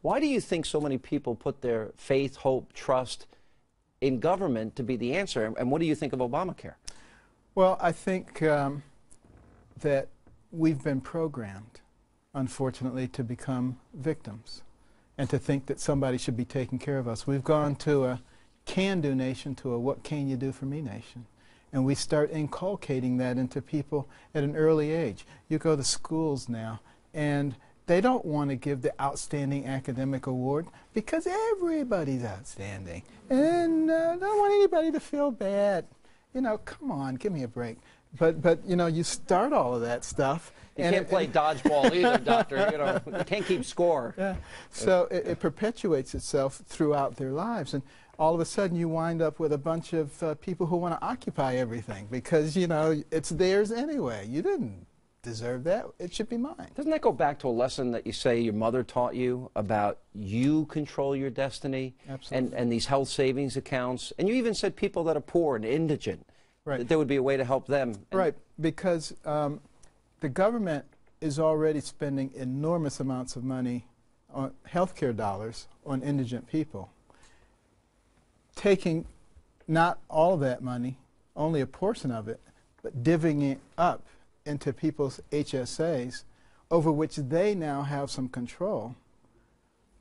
Why do you think so many people put their faith, hope, trust in government to be the answer? And what do you think of Obamacare? Well, I think that we've been programmed, unfortunately, to become victims and to think that somebody should be taking care of us. We've gone to a can-do nation to a what can you do for me nation. And we start inculcating that into people at an early age. You go to schools now, and they don't want to give the outstanding academic award because everybody's outstanding. And don't want anybody to feel bad. You know, come on, give me a break. But you know, you start all of that stuff. You can't play dodgeball either, Doctor. You know, you can't keep score. Yeah. So it perpetuates itself throughout their lives. And all of a sudden you wind up with a bunch of people who want to occupy everything because, you know, it's theirs anyway. You didn't deserve that. It should be mine. Doesn't that go back to a lesson that you say your mother taught you about you control your destiny? Absolutely. And these health savings accounts? And you even said people that are poor and indigent, right, that there would be a way to help them. Right, because the government is already spending enormous amounts of money on healthcare dollars on indigent people. Taking not all of that money, only a portion of it, but divvying it up into people's HSAs, over which they now have some control,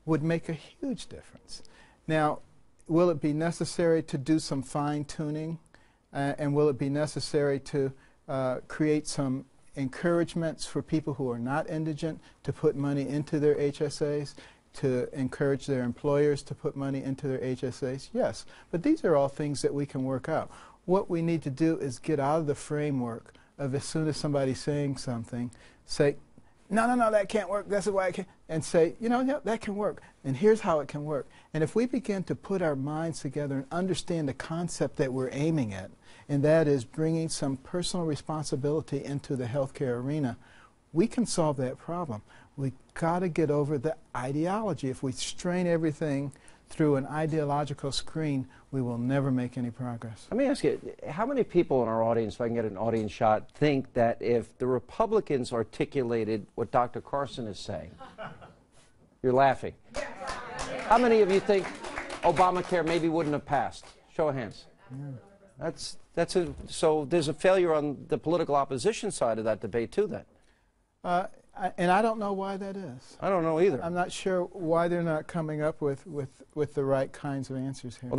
would make a huge difference. Now, will it be necessary to do some fine-tuning, and will it be necessary to create some encouragements for people who are not indigent to put money into their HSAs, to encourage their employers to put money into their HSAs? Yes, but these are all things that we can work out. What we need to do is get out of the framework of as soon as somebody's saying something, say, no, no, no, that can't work, that's why I can't, and say, you know, yeah, that can work, and here's how it can work. And if we begin to put our minds together and understand the concept that we're aiming at, and that is bringing some personal responsibility into the healthcare arena, we can solve that problem. We've got to get over the ideology. If we strain everything through an ideological screen, we will never make any progress. Let me ask you, how many people in our audience, if I can get an audience shot, think that if the Republicans articulated what Dr. Carson is saying, you're laughing. How many of you think Obamacare maybe wouldn't have passed? Show of hands. Yeah. So there's a failure on the political opposition side of that debate too then. And I don't know why that is. I don't know either. I'm not sure why they're not coming up with the right kinds of answers here. Well,